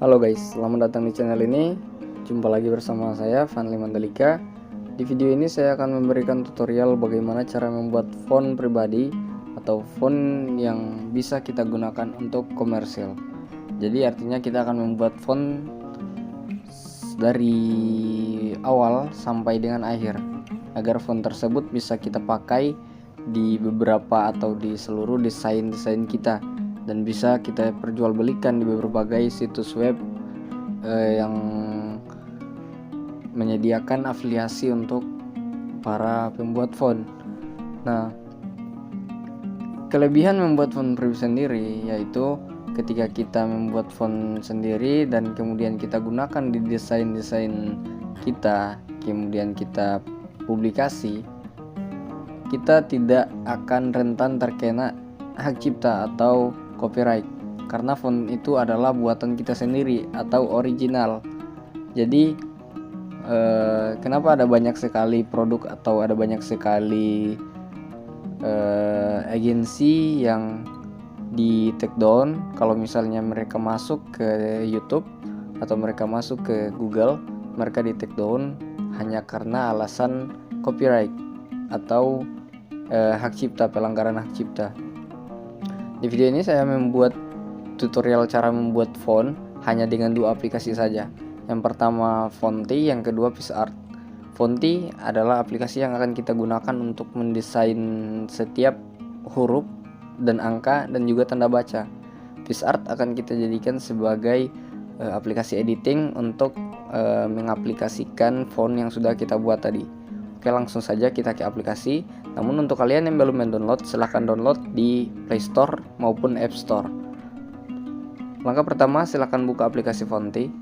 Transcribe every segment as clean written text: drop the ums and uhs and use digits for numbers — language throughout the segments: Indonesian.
Halo guys, selamat datang di channel ini. Jumpa lagi bersama saya Vanli Mandalika. Di video ini saya akan memberikan tutorial bagaimana cara membuat font pribadi atau font yang bisa kita gunakan untuk komersil. Jadi artinya kita akan membuat font dari awal sampai dengan akhir agar font tersebut bisa kita pakai di beberapa atau di seluruh desain-desain kita dan bisa kita perjualbelikan di berbagai situs web yang menyediakan afiliasi untuk para pembuat font. Nah, kelebihan membuat font pribadi sendiri yaitu ketika kita membuat font sendiri dan kemudian kita gunakan di desain-desain kita, kemudian kita publikasi, kita tidak akan rentan terkena hak cipta atau copyright karena font itu adalah buatan kita sendiri atau original. Jadi kenapa ada banyak sekali produk atau ada banyak sekali agensi yang di take down kalau misalnya mereka masuk ke YouTube atau mereka masuk ke Google, mereka di take down hanya karena alasan copyright atau hak cipta, pelanggaran hak cipta. Di video ini saya membuat tutorial cara membuat font hanya dengan dua aplikasi saja. Yang pertama Fonty, yang kedua PixArt. Fonty adalah aplikasi yang akan kita gunakan untuk mendesain setiap huruf dan angka dan juga tanda baca. PixArt akan kita jadikan sebagai aplikasi editing untuk mengaplikasikan font yang sudah kita buat tadi. Oke, langsung saja kita ke aplikasi. Namun untuk kalian yang belum mendownload, silahkan download di Play Store maupun App Store. Langkah pertama, silahkan buka aplikasi Fonty.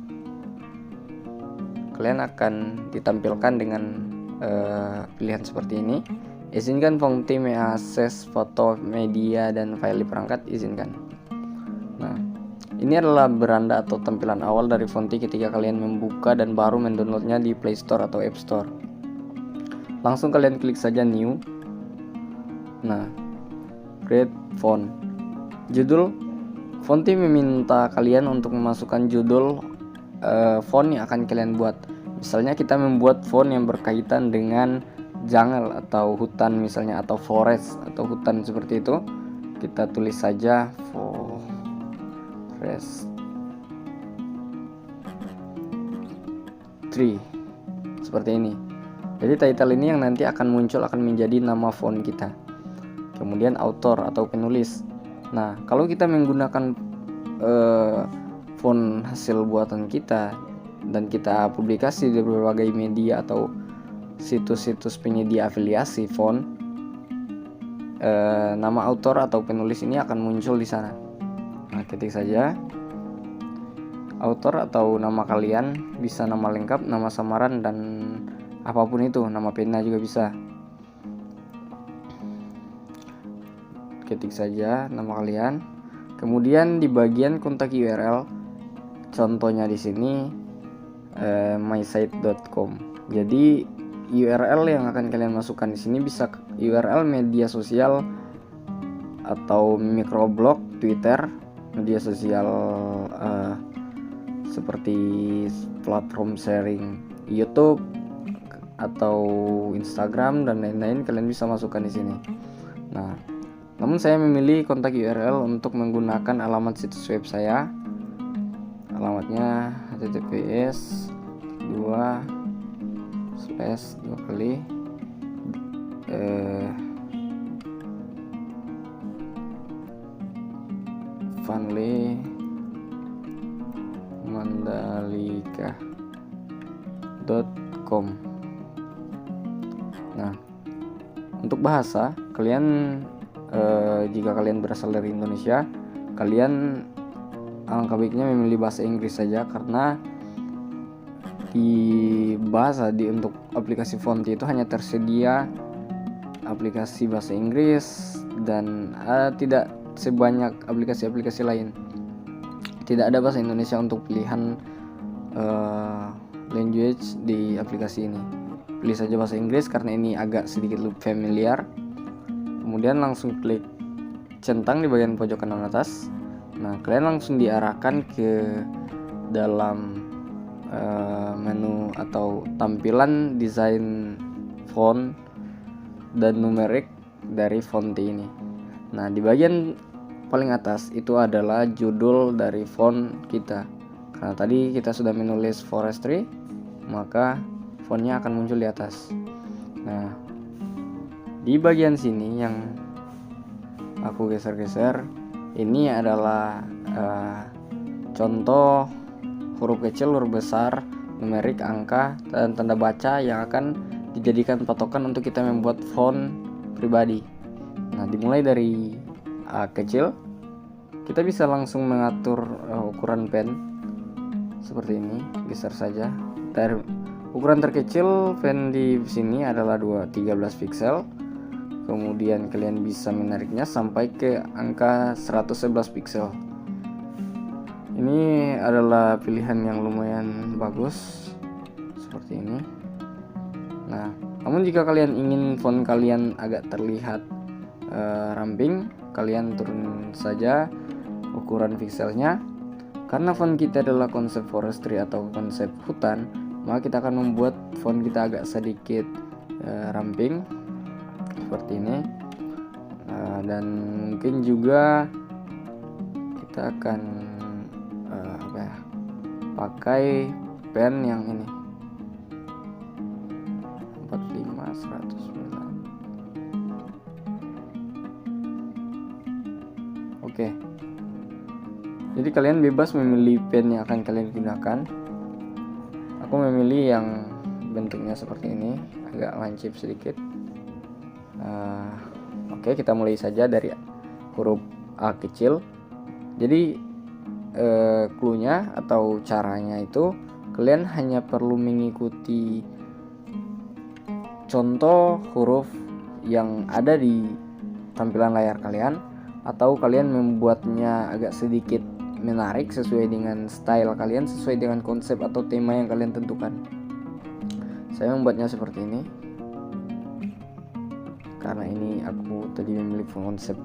Kalian akan ditampilkan dengan pilihan seperti ini. Izinkan Fonty mengakses foto, media, dan file di perangkat, izinkan. Nah, ini adalah beranda atau tampilan awal dari Fonty ketika kalian membuka dan baru mendownloadnya di Play Store atau App Store. Langsung kalian klik saja New. Nah, create font. Judul, Fonty meminta kalian untuk memasukkan judul font yang akan kalian buat. Misalnya kita membuat font yang berkaitan dengan jungle atau hutan misalnya, atau forest atau hutan seperti itu. Kita tulis saja forest tree seperti ini. Jadi title ini yang nanti akan muncul akan menjadi nama font kita. Kemudian author atau penulis. Nah, kalau kita menggunakan font hasil buatan kita dan kita publikasi di berbagai media atau situs-situs penyedia afiliasi font, nama author atau penulis ini akan muncul di sana. Nah, ketik saja author atau nama kalian, bisa nama lengkap, nama samaran, dan apapun itu, nama pena juga bisa. Ketik saja nama kalian. Kemudian di bagian kontak URL, contohnya di sini mysite.com. Jadi URL yang akan kalian masukkan di sini bisa URL media sosial atau microblog, Twitter, media sosial seperti platform sharing YouTube atau Instagram dan lain-lain, kalian bisa masukkan di sini. Nah, namun saya memilih kontak URL untuk menggunakan alamat situs web saya. Alamatnya https Vanli Mandalika.com. Nah, untuk bahasa, kalian jika kalian berasal dari Indonesia, kalian alangkah baiknya memilih bahasa Inggris saja, karena untuk aplikasi Fonty itu hanya tersedia aplikasi bahasa Inggris dan tidak sebanyak aplikasi-aplikasi lain. Tidak ada bahasa Indonesia untuk pilihan language di aplikasi ini. Pilih saja bahasa Inggris karena ini agak sedikit lebih familiar. Kemudian langsung klik centang di bagian pojok kanan atas. Nah, kalian langsung diarahkan ke dalam menu atau tampilan desain font dan numerik dari font ini. Nah, di bagian paling atas itu adalah judul dari font kita. Karena tadi kita sudah menulis forestry, maka fontnya akan muncul di atas. Nah, di bagian sini yang aku geser-geser, ini adalah contoh huruf kecil, huruf besar, numerik, angka, dan tanda baca yang akan dijadikan patokan untuk kita membuat font pribadi. Nah, dimulai dari A kecil, kita bisa langsung mengatur ukuran pen seperti ini, geser saja. Dari ukuran terkecil pen di sini adalah 13 pixel. Kemudian kalian bisa menariknya sampai ke angka 111 pixel. Ini adalah pilihan yang lumayan bagus seperti ini. Nah, namun jika kalian ingin font kalian agak terlihat ramping, kalian turun saja ukuran pixelnya. Karena font kita adalah konsep forestry atau konsep hutan, maka kita akan membuat font kita agak sedikit ramping seperti ini. Dan mungkin juga kita akan pakai pen yang ini 45 109. Oke. Jadi kalian bebas memilih pen yang akan kalian gunakan. Aku memilih yang bentuknya seperti ini, agak lancip sedikit. Oke, kita mulai saja dari huruf A kecil. Jadi clue-nya atau caranya itu kalian hanya perlu mengikuti contoh huruf yang ada di tampilan layar kalian, atau kalian membuatnya agak sedikit menarik sesuai dengan style kalian, sesuai dengan konsep atau tema yang kalian tentukan. Saya membuatnya seperti ini karena ini aku tadi memilih konsep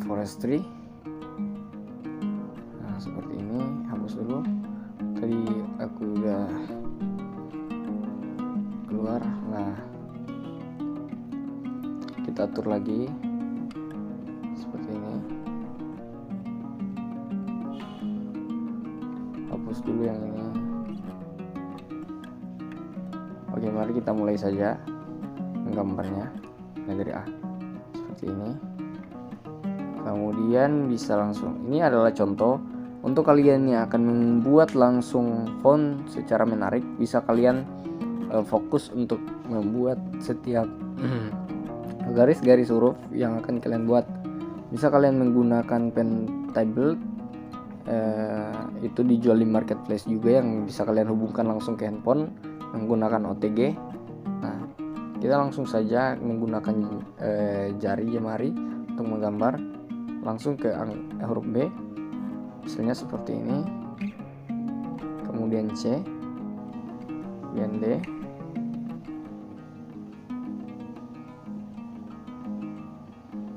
forestry. Seperti ini, hapus dulu. Tadi aku udah keluar. Nah, kita atur lagi seperti ini. Hapus dulu yang ini. Oke, mari kita mulai saja menggambarnya. Nah, dari A seperti ini. Kemudian bisa langsung, ini adalah contoh. Untuk kalian yang akan membuat langsung font secara menarik, bisa kalian fokus untuk membuat setiap garis-garis huruf yang akan kalian buat. Bisa kalian menggunakan pen tablet, itu dijual di marketplace juga, yang bisa kalian hubungkan langsung ke handphone menggunakan OTG. Nah, kita langsung saja menggunakan jari untuk menggambar langsung ke huruf B. Misalnya seperti ini, kemudian C, kemudian D,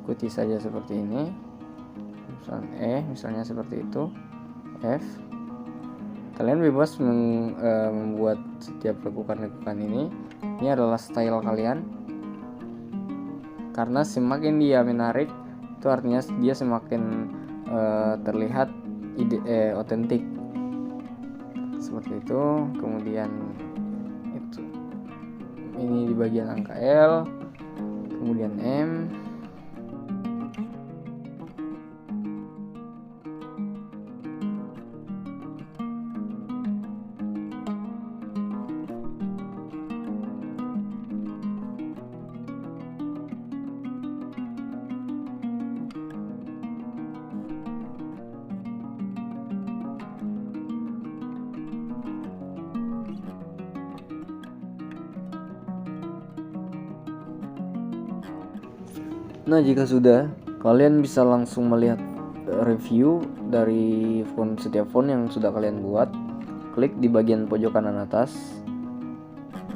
ikuti saja seperti ini. Misalnya E, misalnya seperti itu, F. Kalian bebas membuat setiap lekukan-lekukan ini. Ini adalah style kalian. Karena semakin dia menarik, itu artinya dia semakin terlihat otentik seperti itu. Kemudian itu ini di bagian angka L, kemudian M, Nah, jika sudah, kalian bisa langsung melihat review dari setiap font yang sudah kalian buat. Klik di bagian pojok kanan atas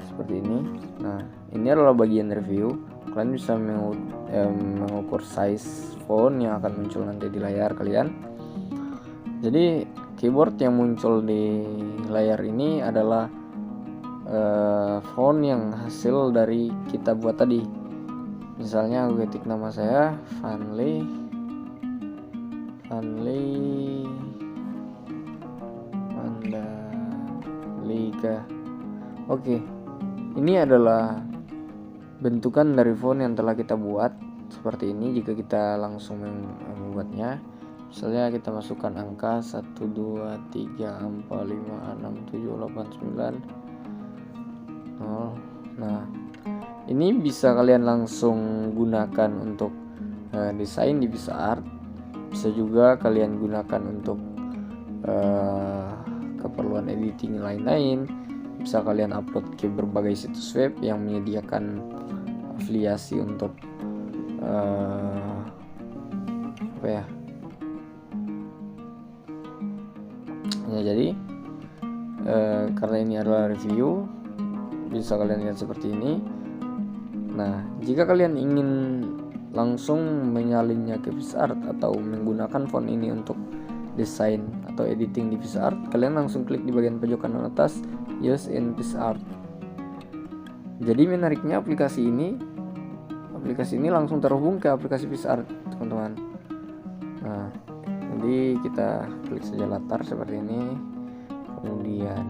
seperti ini. Nah, ini adalah bagian review. Kalian bisa mengukur size font yang akan muncul nanti di layar kalian. Jadi keyboard yang muncul di layar ini adalah font yang hasil dari kita buat tadi. Misalnya aku ketik nama saya Vanley Mandalika. Oke, ini adalah bentukan dari font yang telah kita buat seperti ini. Jika kita langsung membuatnya, misalnya kita masukkan angka 1, 2, 3, 4, 5, 6, 7, 8, 9, 0. Nah, ini bisa kalian langsung gunakan untuk desain di PixArt. Bisa juga kalian gunakan untuk keperluan editing lain-lain. Bisa kalian upload ke berbagai situs web yang menyediakan afiliasi untuk jadi karena ini adalah review, bisa kalian lihat seperti ini. Nah, jika kalian ingin langsung menyalinnya ke PixArt atau menggunakan font ini untuk desain atau editing di PixArt, kalian langsung klik di bagian pojok kanan atas Use in PixArt. Jadi menariknya aplikasi ini langsung terhubung ke aplikasi PixArt, teman-teman. Nah, jadi kita klik saja latar seperti ini, kemudian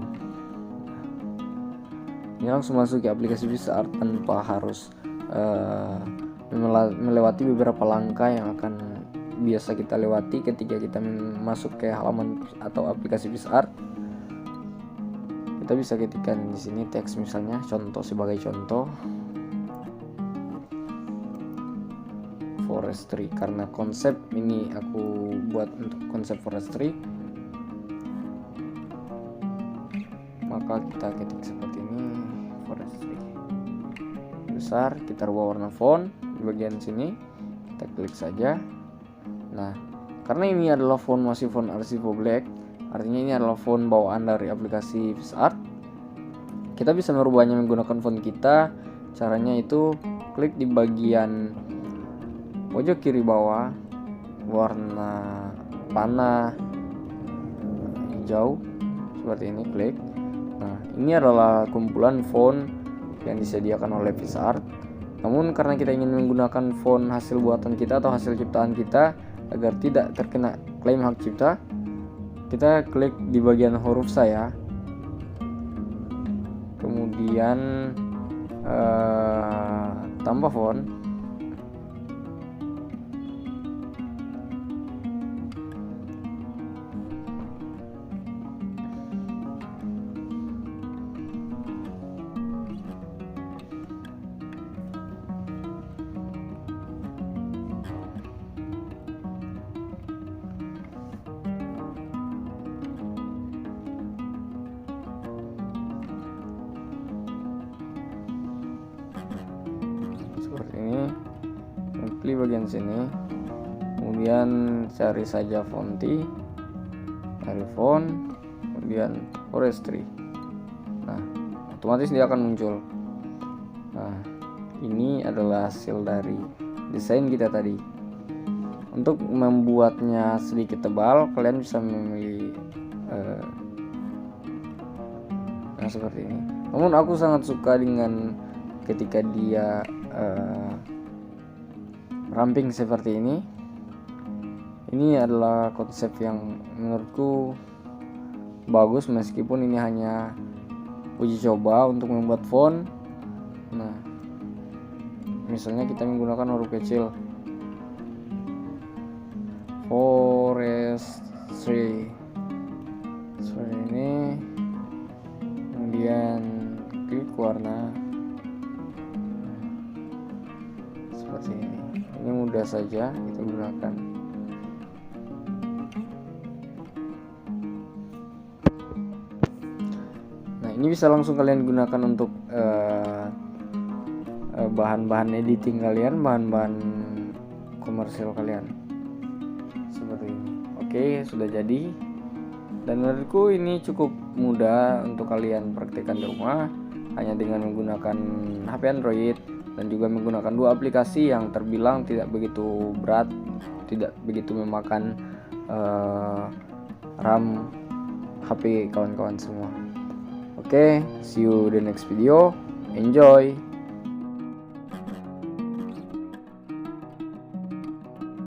ini langsung masuk ke aplikasi PixArt tanpa harus melewati beberapa langkah yang akan biasa kita lewati ketika kita masuk ke halaman atau aplikasi PixArt. Kita bisa ketikkan di sini teks, misalnya sebagai contoh forestry, karena konsep ini aku buat untuk konsep forestry, maka kita ketik seperti ini, forestry besar. Kita rubah warna font di bagian sini, kita klik saja. Nah, karena ini adalah masih font Archivo Black, artinya ini adalah font bawaan dari aplikasi PixArt. Kita bisa merubahnya menggunakan font kita. Caranya itu klik di bagian pojok kiri bawah, warna panah hijau seperti ini, klik. Nah, ini adalah kumpulan font yang disediakan oleh PixArt. Namun karena kita ingin menggunakan font hasil buatan kita atau hasil ciptaan kita agar tidak terkena klaim hak cipta, kita klik di bagian huruf saya, kemudian tambah font. Seperti ini, klik bagian sini, kemudian cari saja Fonti, cari font, kemudian forestry. Nah, otomatis dia akan muncul. Nah, ini adalah hasil dari desain kita tadi. Untuk membuatnya sedikit tebal, kalian bisa memilih seperti ini. Namun aku sangat suka dengan ketika dia ramping seperti ini. Ini adalah konsep yang menurutku bagus, meskipun ini hanya uji coba untuk membuat font. Nah, misalnya kita menggunakan huruf kecil, forestry seperti ini, kemudian klik warna seperti ini. Ini mudah saja kita gunakan. Nah, ini bisa langsung kalian gunakan untuk bahan-bahan editing kalian, bahan-bahan komersial kalian seperti ini. Oke, sudah jadi. Dan menurutku ini cukup mudah untuk kalian praktekkan di rumah, hanya dengan menggunakan HP Android dan juga menggunakan dua aplikasi yang terbilang tidak begitu berat, tidak begitu memakan RAM HP kawan-kawan semua. Oke, see you the next video. Enjoy.